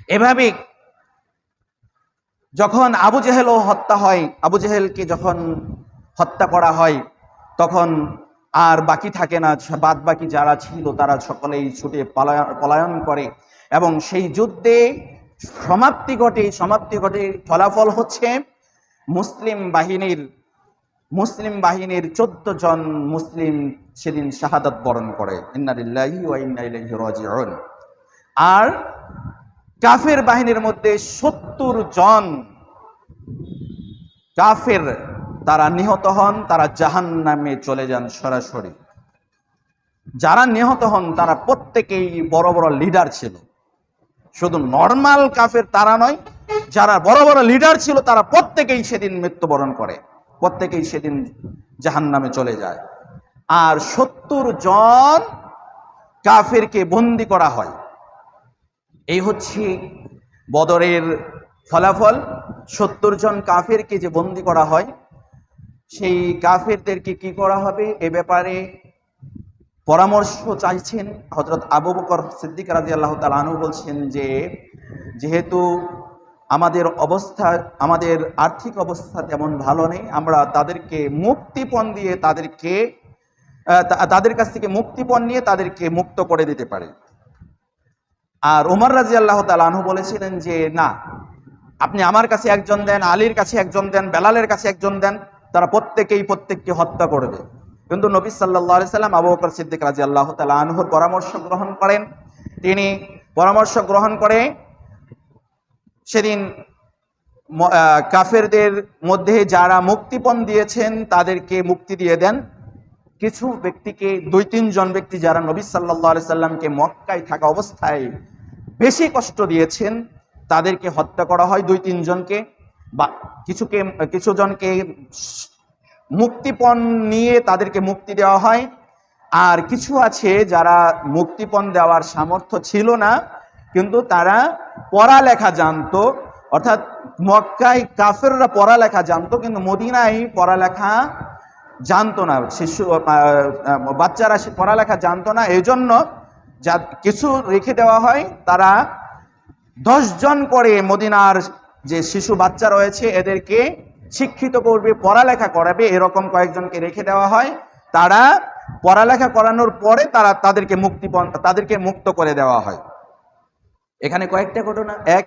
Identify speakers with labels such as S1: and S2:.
S1: এভাবে যখন আবু জেহেলও হত্যা হয়, আবু জেহেলকে যখন হত্যা করা হয়, তখন আর বাকি থাকে না, বাদ বাকি যারা ছিল তারা সকলেই ছুটে পলায়ন করে এবং সেই যুদ্ধে সমাপ্তি ঘটে। ফলাফল হচ্ছে মুসলিম বাহিনীর 14 জন মুসলিম সেদিন শাহাদাত বরণ করে। ইন্না লিল্লাহি ওয়া ইন্না ইলাইহি রাজিউন। আর কাফের বাহিনীর মধ্যে 70 জন কাফের তারা নিহত হন, তারা জাহান্নামে চলে যান সরাসরি। যারা নিহত হন তারা প্রত্যেকেই বড় বড় লিডার ছিল, শুধু নর্মাল কাফের তারা নয়, যারা বড় বড় লিডার ছিল তারা প্রত্যেকেই সেদিন মৃত্যুবরণ করে, প্রত্যেকেই সেদিন জাহান্নামে চলে যায়। আর 70 জন কাফেরকে বন্দি করা হয়। এই হচ্ছে বদরের ফলাফল। 70 জন কাফেরকে যে বন্দি করা হয়, সেই কাফেরদেরকে কি করা হবে এ ব্যাপারে পরামর্শ চাইছেন হযরত আবু বকর সিদ্দিক রাদিয়াল্লাহু তাআলা আনহু। বলছেন যে যেহেতু আমাদের আর্থিক অবস্থা তেমন ভালো নেই, আমরা তাদেরকে মুক্তিপণ দিয়ে তাদের কাছ থেকে মুক্তিপণ নিয়ে তাদেরকে মুক্ত করে দিতে পারি। আর ওমর রাদিয়াল্লাহু তাআলা আনহু বলেছিলেন যে না, আপনি আমার কাছে একজন দেন, আলীর কাছে একজন দেন, বেলালের কাছে একজন দেন, তারা প্রত্যেককে হত্যা করবে। কিন্তু নবী সাল্লাল্লাহু আলাইহি সাল্লাম আবু বকর সিদ্দিক রাদিয়াল্লাহু তাআলা আনহুর পরামর্শ গ্রহণ করেন। তিনি পরামর্শ গ্রহণ করে সেদিন কাফেরদের মধ্যে যারা মুক্তিপণ দিয়েছেন তাদেরকে মুক্তি দিয়ে দেন। কিছু ব্যক্তিকে, 2-3 জন ব্যক্তি যারা নবী সাল্লাল্লাহু আলাইহি সাল্লামকে মক্কায় থাকা অবস্থায় বেশি কষ্ট দিয়েছেন, তাদেরকে হত্যা করা হয় 2-3 জনকে, বা কিছু জনকে মুক্তিপণ নিয়ে তাদেরকে মুক্তি দেওয়া হয়। আর কিছু আছে যারা মুক্তিপণ দেওয়ার সামর্থ্য ছিল না, কিন্তু তারা পড়ালেখা জানতো, অর্থাৎ মক্কায় কাফেররা পড়ালেখা জানতো কিন্তু মদিনায় পড়ালেখা জানতো না, বাচ্চারা পড়ালেখা জানতো না। এই জন্য যা কিছু রেখে দেওয়া হয়, তারা 10 জন করে মদিনার যে শিশু বাচ্চা রয়েছে এদেরকে শিক্ষিত করবে, পড়ালেখা করাবে, এরকম কয়েকজনকে রেখে দেওয়া হয়। তারা পড়ালেখা করানোর পরে তাদেরকে মুক্ত করে দেওয়া হয়। এখানে কয়েকটা ঘটনা। এক,